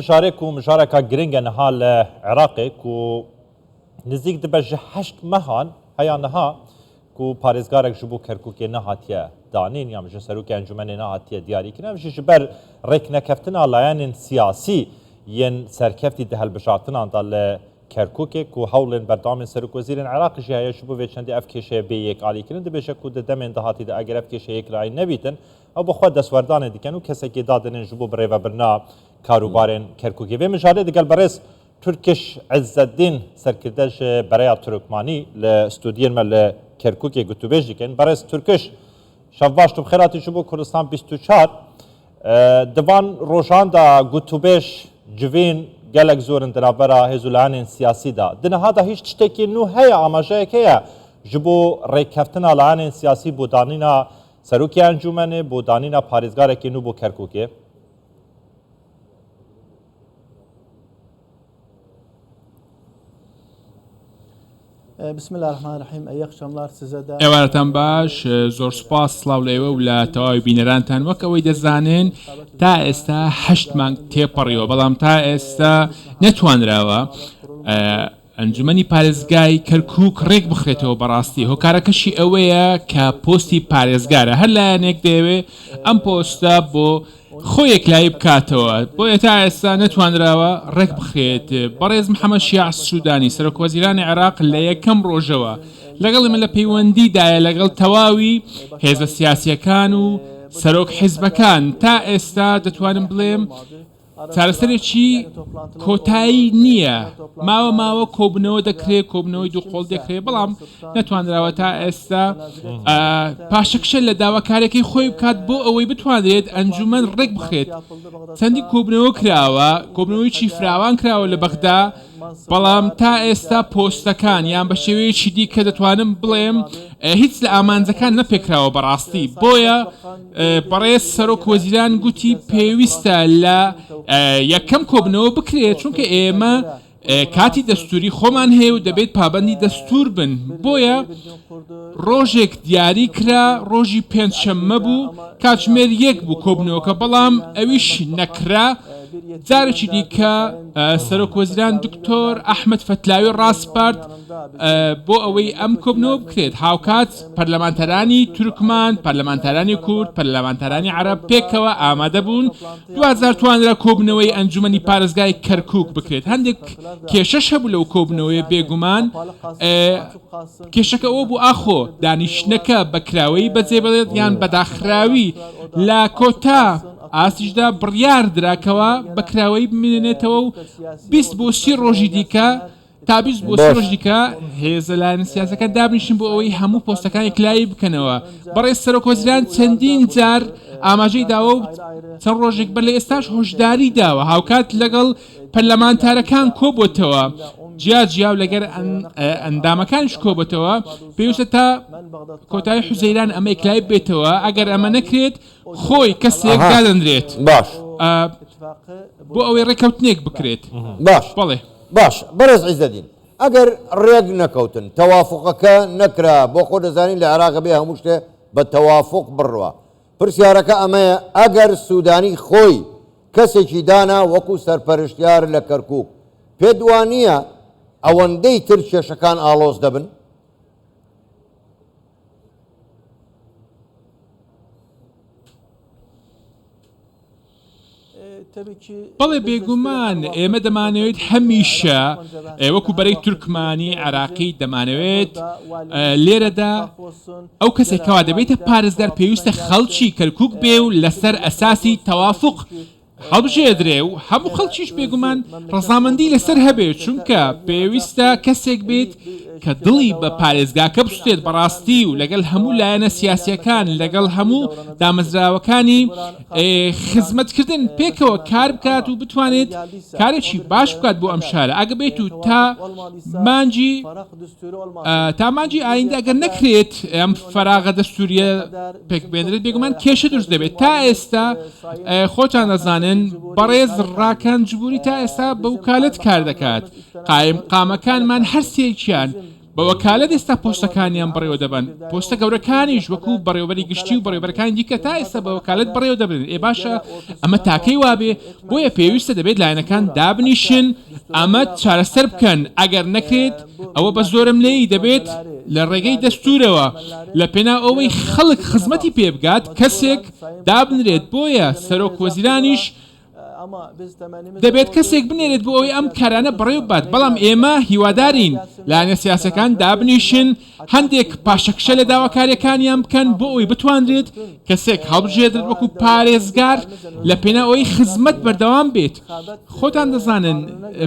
شارك و مشاركة گرنگا نها لعراقي كو نزيك دبجه 8 مهان هيا نها كو پارێزگارێک ji بۆ کەرکووکێ نەهاتیە دانین یا مژە سەرۆکی ئەنجومەنێ نەهاتیە دیاریکردن ژ بەر ڕێکنەکەفتنا لایەنên سیاسی یەن سەرکەفتی دەهەڵبژارتناندا لە کەرکووکێک و هەوڵێن بەردەوامێن سەرۆکوەزیرên عێراقیشی هەیە ji بۆ vê çendê ev kêşeya bê yêkalîkirin dibêje ku di demên dahatî de eger ev kêşe yêkirayî nebîtin ew bi xwe destwerdanê dikin û kesekê dadinin ji bo birêvebirina karûbarên Kerkûkê. Vê mijarê digel berêz Turkish Ezzeddin serkirde ji bereya Turkmanî li stûdiyên me li Kerkûkê gotûbêj dikin. Berêz Turkish şevbaş tu bixêratî ji bo Kurdistan 24 divan rojan da gotûbêj civên gelek zorin di navbera hêzûleyanên siyasî da. Di niha da hîç tiştekî nû heye amajeyek heye ji bo rêkeftina layanên siyasî bo danîna serokê encûmenê bo danîna parêzgarekê nû bo Kerkûkê. بسم الله الرحمن الرحیم ئەیەک شەملار سزەدا ئێوارەتان باش زۆر سوپاس سڵاو لێوە و لە تەواوی بینەرانتان وەک ئەوەی دەزانن تا ئێستا 8 مانگ تێپەڕیەوە بەڵام تا ئێستا نەتوانراوە ئەنجومەنی پارێزگای کەرکووک ڕێک بخرێتەوە بەڕاستی هۆکارەکەشی ئەوەیە کە پۆستی پارێزگارە هەر لایەنێک دەیەوێ ئەم پۆستە بۆ خۆی یەکلایی بکاتەوە بۆیە تا ئێستا نەتوانراوە ڕێک بخرێت. بەڕێز محەممەد شیاع سوودانی سەرۆکوەزیرانی عێراق لە یەکەم ڕۆژەوە لەگەڵ من لە پەیوەندیدایە لەگەڵ تەواوی هێزە سیاسیەکان و سەرۆک حیزبەکان تا ئێستا دەتوانم بڵێم چارەسەرێکی کۆتایی نییە ماوە کۆبنەوە دەکرێت کۆبنەوەی دوو قۆڵ دەکرێت بەڵام نەتوانراوە تا ئێستا پاشەکشە لە داواکارێکی خۆی بکات بۆ ئەوەی بتوانرێت ئەنجومەن ڕێک بخرێت. چەندی کۆبنەوە کراوە کۆبنەوەیکی فراوان کراوە لە بەغدا بەڵام تا ئێستا پۆستەکان یان بە شێوەیەکی دیکە دەتوانم بڵێم هیچ لە ئامانجەکان نەپێکراوە بەڕاستی بۆیە بەڕێز سەرۆکوەزیران گوتی پێویستە لە یەکەم کۆبنەوە بکرێت چونکە ئێمە کاتی دەستوری خۆمان هەیە و دەبێت پابەندی دەستور بن بۆیە ڕۆژێک دیاری کرا ڕۆژی پێنجشەممە بوو کاتژمێر 1 بوو کۆبنەوەکە بەڵام ئەویش نەکرا. جارێکی دیکە سەرۆکوەزیران دکتۆر ئەحمەد فەتلاوی ڕاستپارت بۆ ئەوەی ئەم کۆبنەوە بکرێت هاوکات پەرلەمانتەرانی تورکمان پەرلەمانتەرانی کورد پەرلەمانتەرانی عەرەب پێکەوە ئامادە بوون 2000 توانرا کۆبنەوەی ئەنجومەنی پارێزگای کەرکووک بکرێت. هەندێک کێشەش هەبوو لەو کۆبنەوەی بێگومان کێشەکە ئەوە بوو ئاخۆ دانیشتنەکە بەکراوەی بەجێبەڵێت یان بەداخراوی لە کۆتا ئاسیشدا بڕیار دراکەوە بەکراوەی بمێنێتەوە و 20 بۆ 30 ڕۆژی دیکە تا 20 بۆ 30 ڕۆژ دیکە هێزە لایەنە سیاسەکە دابنیشن بۆ ئەوەی هەموو پۆستەکانی کلایی بکەنەوە. بەڕێز سەرۆکوەزیران چەندین جار ئاماژەی داوە و چەند ڕۆژێک بەر لە ئێستاش هۆشداری داوە هاوکات لەگەڵ پەرلەمانتارەکان کۆبووتەوە جیاو لەگەر ئەندامەکانش کۆبەتەوە پێویستە تا کۆتایی حوزەیران ئەمە یەکلایی بێتەوە ئەگەر ئەمە نەکرێت خۆی کەسێک دادەندرێت باش بۆ ئەوەی ڕێکەوتنێک بکرێت. باش بەڵێ باش بەرز عیزەدین ئەگەر ڕێک نەکەوتن تەوافقەکە نەکرا بۆ خۆ دەزانین لە عێراق بێ هەموو شتێ بە تەوافق بڕوە پرسیارەکە ئەمەیە ئەگەر سوودانی خۆی کەسێکی دانا وەکو سەرپەرشتیار لە کەرکووک پێدوانیە ئەوەندەی تر کێشەکان ئاڵۆز دەبن. بەڵێ بێگومان ئێمە دەمانەوێت هەمیشە وەکو بەرەی تورکمانی عراقی دەمانەوێت لێرەدا ئەو کەسێکەوە دەبێتە پارێزگار پێویستە خەڵکی کەرکووک بێ و لەسەر ئەساسی تەوافق هەڵبژێدرێ و هەموو خەڵکیش بێگومان ڕەزامەندی لەسەر هەبێت چونکە پێویستە کەسێک بێت کە دڵی بە پارێزگاکە بستێت بەڕاستی و لەگەڵ هەموو لایەنە سیاسیەکان لەگەڵ هەموو دامەزراوەکانی خزمەتکردن پێکەوە کار بکات و بتوانێت کارێکی باش بکات بۆ ئەم شارە ئەگە بێت و تا مانجی ئایندە ئەگەر نەکرێت ئەم فەراغە دەستوریە پێکبێنرێت بێگومان کێشە دروست دەبێت. تا ئێستا خۆتان دەزانن بەڕێز ڕاکان جبووری تا ئێستا بە وکالەت کار دەکات قامەکانمان هەرسێکیان بە وەکالەت ئێستا پۆستەکانیان بەڕێوە دەبن پۆستە گەورەکانیش وەکو بەڕێوەبەری گشتی و بەڕێوەبەرەکانی دیکە تا ئێستا بە وەکالەت بەڕێوە دەبن باشە ئەمە تاکەی وابێ بۆیە پێویستە دەبێت لایەنەکان دابنیشن ئەمە چارەسەر بکەن ئەگەر نەکرێت ئەوە بە زۆرم لێی دەبێت لە ڕێگەی دەستورەوە لە پێنا ئەوەی خەڵک خزمەتی پێ بگات کەسێک دابنرێت بۆیە سەرۆک وەزیرانیش دەبێت کەسێک بنێرێت بۆ ئەوەی ئەم کارانە بڕێو بات بەڵام ئێمە هیوادارین لایەنە سیاسەکان دابنیشن هەندێک پاشەکشە لە داواکاریەکانیان بکەن بۆ ئەوەی بتوانرێت کەسێک هەڵبژێدرێت وەکو پارێزگار لە پێنا ئەوەی خزمەت بەردەوام بێت خۆتان دەزانن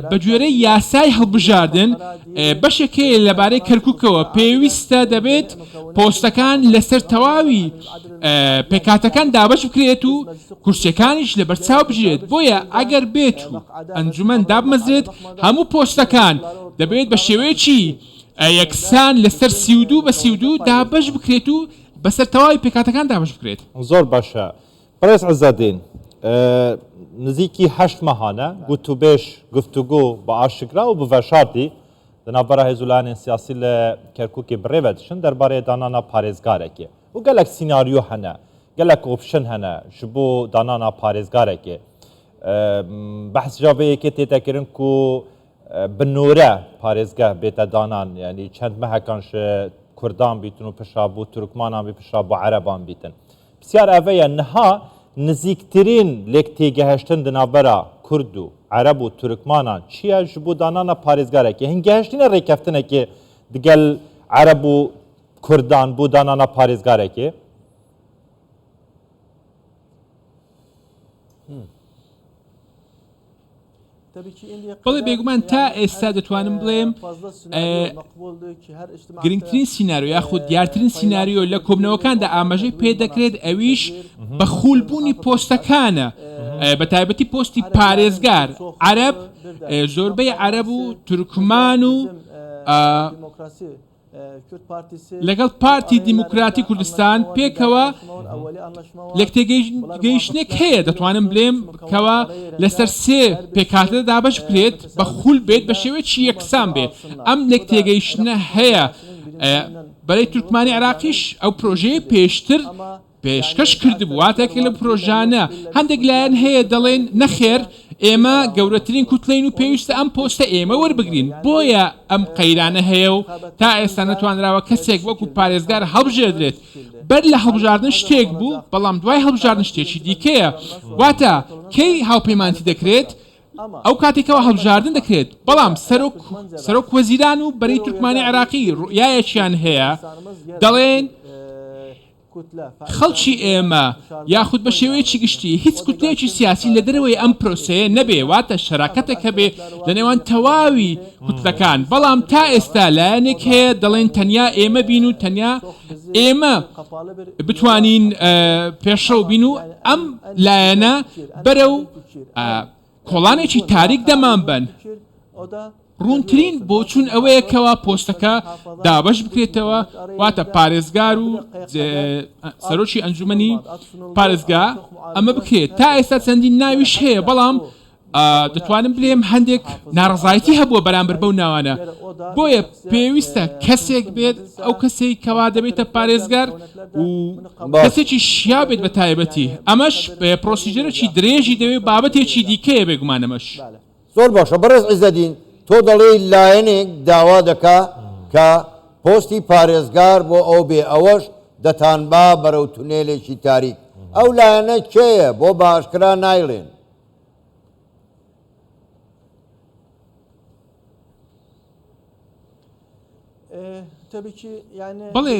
بە گوێرەی یاسای هەڵبژاردن بەشێکەیە لەبارەی کەرکووکەوە پێویستە دەبێت پۆستەکان لەسەر تەواوی پێکاتەکان دابش بکرێت و کورسیەکانیش لە بەرچاو بژێت بۆیە ئەگەر بێت و ئەنجومەن دابمەزرێت هەموو پۆستەکان دەبێت بە شێوەیەکی یەکسان لەسەر 32 بە 32 دابش بکرێت و بەسەر تەواوی پێکاتەکان دابش بکرێت زۆر باشە بەڕێز عەزادین نزیکی 8 مەهانە گوتوبێش گفتوگۆ بە ئاشکرا و بڤەشاردی دەنابەرە هێزولانên سیاسی لە کەرکووکê birêve diçin derbarê danana parêzgarekê û gelek sînaryo hene gelek opşin hene ji bo danana parêzgarekê behs javeyekê tête kirin ku bi nûre parêzgeh bête danan yanî çend mehekan ji Kurdan bîtin û pişa bû Türkmanan bî pişa bû Ereban bîtin pisyar ev ye niha nizîktirîn lêk têgeheştin di navbera Kurd û Ereb û Türkmanan çi ye ji bo danana parêzgarekê hingehiştîne rêkeftinekê digel Ereb û Kurdan bû danana parêzgarekê بەڵێ بێگومان تا ئێستا دەتوانم بڵێم گرنگترین سیناریۆ یاخود دیارترین سیناریۆ لە کۆبنەوەکاندا ئاماژەی پێ دەکرێت ئەویش بە خولبوونی پۆستەکانە بە تایبەتی پۆستی پارێزگار عەرەب زۆربەی عەرەب و تورکمان و لەگەڵ پارتی دیموکراتی کوردستان پێکەوە لەک تێگەیشتنێک هەیە دەتوانم بڵێم کەوە لەسەر سێ پێکاتە دابش بکرێت بە خول بێت بە شێوەیەکی یەکسان بێت ئەم لەک تێگەیشتنە هەیە بەرەی تورکمانی عێراقیش ئەو پرۆژەیە پێشتر پێشکەش کردبوو واتەکە لە پرۆژانە هەندێک لایەن هەیە دەڵێن نەخێر ئێمە گەورەترین کوتلەین و پێویستە ئەم پۆستە ئێمە وەربگرین بۆیە ئەم قەیرانە هەیە و تا ئێستا نەتوانراوە کەسێک وەکو پارێزگار هەڵبژێردرێت بەر لە هەڵبژاردن شتێک بوو بەڵام دوای هەڵبژاردن شتێکی دیکەیە واتە کەی هاوپەیمانتی دەکرێت ئەو کاتێکەوە هەڵبژاردن دەکرێت بەڵام سەرۆک وەزیران و بەرەی تورکمانی عێراقی ڕوئایەکیان هەیە دەڵێن خەڵکی ئێمە یاخود بە شێوەیەکی گشتی هیچ کوتلەیەکی سیاسی لە دەرەوەی ئەم پرۆسەیە نەبێ واتە شەراکەتێکە بێ لە نێوان تەواوی کوتلەکان بەڵام تا ئێستا لایەنێک هەیە دەڵێن تەنیا ئێمە بین و تەنیا ئێمە بتوانین پێشەو بین و ئەم لایەنە بەرە و کۆڵانێکی تاریک دەمان بن ڕوونترین بۆ چوون ئەوەیە کەوا پۆستەکە دابش بکرێتەوە واتە پارێزگار و سەرۆکی ئەنجومەنی پارێزگا ئەمە بکرێت تا ئێستا چەندین ناویش هەیە بەڵام دەتوانم بڵێم هەندێک ناڕزایەتی هەبووە بەرامبەر بەو ناوانە بۆیە پێویستە کەسێک بێت ئەو کەسێک کەوا دەبێتە پارێزگار و کەسێکی شیا بێت بە تایبەتی ئەمەش پرۆسیجەرێکی درێژی دەوێت بابەتێکی دیکەیە بێگومانەمەش زۆر باشە بەڕێز عیزەدین تۆ دەڵێ لایەنێک داوا دەکا کە پۆستی پارێزگار بۆ ئەو بێ ئەوەش دەتانبا بەرەو تونێلێکی تاریک ئەو لایەنە کێیە بۆ باشکرا نایڵێن بەڵێ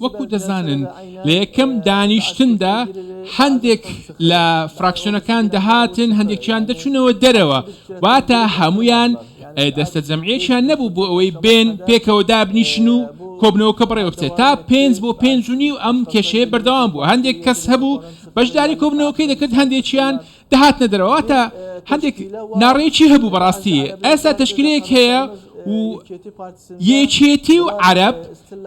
وەکو دەزانن لە یەکەم دانیشتندا هەندێک لە فراکسیۆنەکان دەهاتن هەندێکیان دەچوونەوە دەرەوە واتە هەمویان دەستە جەمعیەکیان نەبوو بۆ ئەوەی بێن پێکەوە دابنیشن و کۆبنەوەکە بڕێوە بچێت تا 5 بۆ 5.5 ئەم کێشەیە بەردەوام بوو هەندێک کەس هەبوو بەشداری کۆبنەوەکەی دەکرد هەندێکیان دەهاتنە دەرەوە واتە هەندێک ناڕێکی هەبوو بەڕاستی ئێستا تەشکیلەیەک هەیە و یەکێتی و عەرەب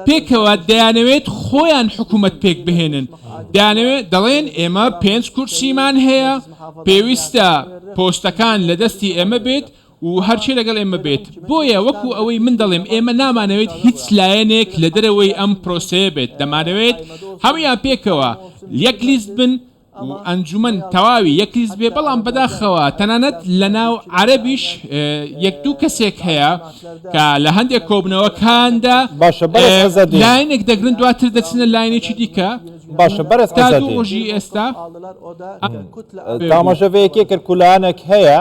پێکەوە دەیانەوێت خۆیان حکوومەت پێک بهێنن دەیانەوێت دەڵێن ئێمە 5 کورسیمان هەیە پێویستە پۆستەکان لە دەستی ئێمە بێت و هەرچی لەگەڵ ئێمە بێت بۆیە وەکو ئەوەی من دەڵێم ئێمە نامانەوێت هیچ لایەنێک لە دەرەوەی ئەم پرۆسەیە بێت دەمانەوێت هەمویان پێکەوە یەک لیست بن و ئەنجومەن تەواوی یەک لیست بێ بەڵام بەداخەوە تەنانەت لە ناو عەرەبیش یەک دوو کەسێک هەیە کە لە هەندێک کۆبنەوەکاندا باشە بەرز عەزەدین لایەنێک دەگرن دواتر دەچنە لایەنێکی دیکە باشە بەرز تا دوو عەزەدین ڕۆژی ئێستا دامەژەوەیەکێ کرد کولانێک هەیە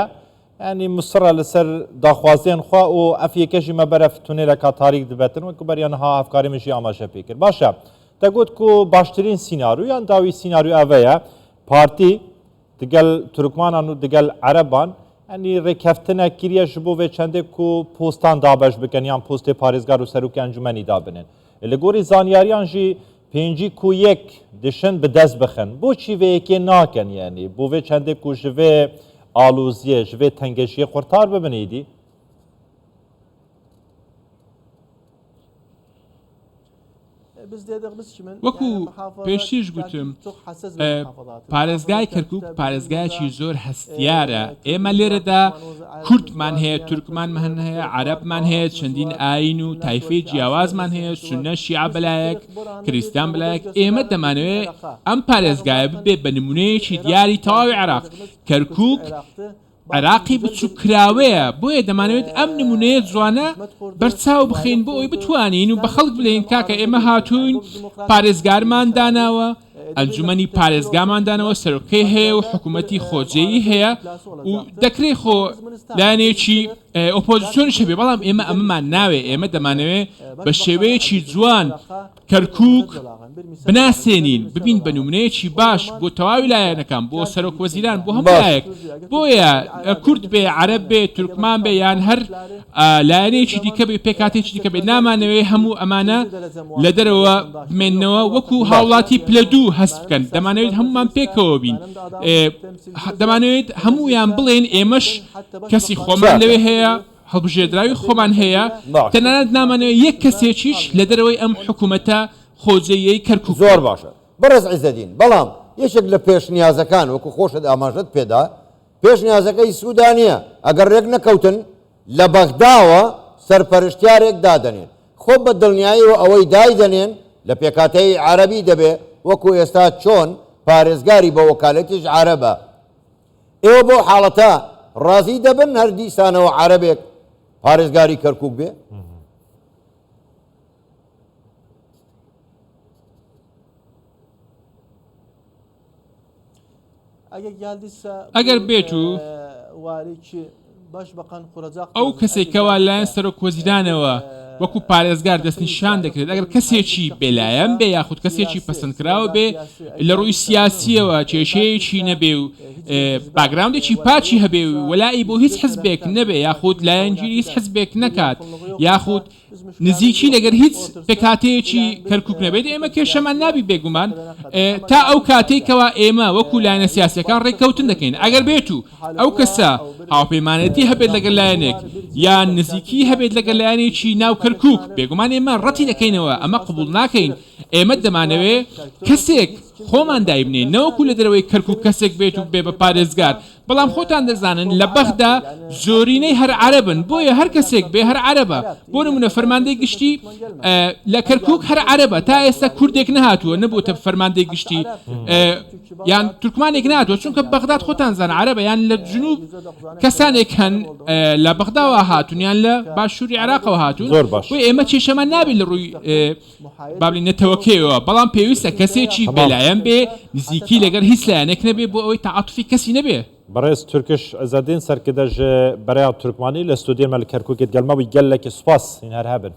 ینی مسرە لەسەر داخوازیان خوا و ئەفیەکەژی مەبەرە تونێلەکە تاریک دەبێتن وەکو بەریانها ئەفکارێمەژی ئاماژە پێ کرد باشە دەگوت و باشترین سیناریویان داوی سیناریو ئەوەیە پارتی دگەل تورکمانان و دگەل عەرەبان ئەنی ڕێککەفتنە کریە ji بۆ vê çendێک ku postan dabêj bikin yan postê parêzgar û serokê encûmenî dabinin li gorî zanyariyan jî pêncî ku yek dişin bi dest bixin boçî vê yekê nakin yanî bo vê çendێk ku ji vê alûziyê ji vê tengeşiyê xurtar bibin êdî وەکو پێشتیش گوتم پارێزگای کەرکووک پارێزگایکی زۆر هەستیارە ئێمە لێرەدا کورتمان هەیە تورکمانمان هەیە عەرەبمان هەیە چەندین ئاین و تایفەی جیاوازمان هەیە سونە شیعە بەلایەک کریستیان بەلایەک ئێمە دەمانەوێت ئەم پارێزگایە ببێ بە نمونەیەکی دیاری تەواوی عێراق کەرکووک عێراقی بچووکراوەیە بۆیە دەمانەوێت ئەم نمونەیە جوانە بەرچاو بخین بۆ ئەوی بتوانین و بە خەڵک بڵێن کاکە ئێمە هاتوون پارێزگارمان داناوە ئەنجومەنی پارێزگاماندانەوە سەرۆکەی هەیە و حکوومەتی خۆجێیی هەیە و دەکرێت خۆ لایەنێکی ئۆپۆزیسیۆنیش هەبێ بەڵام ئێمە ئەمەمان ناوێ ئێمە دەمانەوێت بە شێوەیەکی جوان کەرکووک بناسێنین ببین بە نمونەیەکی باش بۆ تەواوی لایەنەکان بۆ سەرۆک وەزیران بۆ هەموو لایەک بۆیە کورد بێ عەرەب بێ تورکمان بێ یان هەر لایەنێکی دیکە بێ پێکاتێکی دیکە بێ نامانەوێ هەموو ئەمانە لە دەرەوە بمێننەوە وەکو هاوڵاتی پلە دوو هەست بکەن دەمانەوێت هەمومان پێکەوە بین دەمانەوێت هەمویان بڵێن ئێمەش کەسی خۆمان لەوێ هەیە هەڵبژێردراوی خۆمان هەیە تەنانەت نامانەوێت یەک کەسێکیش لە دەرەوەی ئەم حکوومەتە خۆجێیەی کەرکووک زۆر باشە بەڕێز عیزەدین بەڵام یەکێک لە پێشنیازەکان وەکو خۆشت ئاماژەت پێدا پێشنیازەکەی سوودانیە ئەگەر ڕێک نەکەوتن لە بەغداوە سەرپەرشتیارێک دادەنێن خۆ بە دڵنیاییەوە ئەوەی دایدەنێن لە پێکاتەی عەرەبی دەبێ وەکو ئێستا چۆن پارێزگاری بە وەکالەتیش عەرەبە ئێوە بۆ حاڵەتە ڕازی دەبن هەر دیسانەوە عەرەبێک پارێزگاری کەرکووک بێ ئەگەر بێت و ئەو کەسێکەوە لایەن سەرۆک وەزیرانەوە وەکو پارێزگار دەستنیشان دەکرێت ئەگەر کەسێکی بێلایەن بێ یاخود کەسێکی پەسەندکراوە بێ لە ڕووی سیاسیەوە کێشەیەکی نەبێ و باگراوندێکی پاچی هەبێ و وەلایی بۆ هیچ حزبێک نەبێ یاخود لایەنگیری هیچ حزبێک نەکات یاخود نزیکی لەگەر هیچ پێکاتەیەکی کەرکووک نەبێت ئێمە کێشەمان نابی بێگومان تا ئەو کاتێکەوە ئێمە وەکو لایەنە سیاسەکان ڕێککەوتن دەکەین ئەگەر بێت و ئەو کەسە هاوپەیمانەتی هەبێت لەگەڵ لایەنێک یان نزیکی هەبێت لەگەڵ لایەنێکی ناو کەرکووک بێگومان ئێمە ڕەتی دەکەینەوە ئەمە قبول ناکەین ئێمە دەمانەوێ کەسێک خۆمان دایبنێن نەوەکو لە دەرەوەی کەرکووک کەسێک بێت و بێ بە پارێزگار بەڵام خۆتان دەزانن لە بەغدا زۆرینەی هەر عەرەبن بۆیە هەر کەسێک بێ هەر عەرەبە بۆ نمونە فەرماندەی گشتی لە کەرکووک هەر عەرەبە تا ئێستا کوردێک نەهاتووە نەبووتە فەرماندەی گشتی یان تورکمانێک نهاتووە چونکە بەغداد خۆتان زان عەرەبە یان لە جنوب کەسانێک هەن لە بەغداوە هاتوون یان لە باشووری عێراقەوە هاتوون بۆی ئێمە کێشەمان نابێت لە ڕووی بابلی نەتەوەکەوە بەڵام پێویستە کەسێکی بێلایەن بێ نزیکی لەگەر هیچ لایەنێک نەبێ بۆ ئەوەی تەعاتوفی کەسی نەبێ بەڕێز تورکش عەزەدین سەرکردە ji bereya Türkmanî li stûdiyê me li Kerkûkê gelme wî gelekî spas hîn her hebin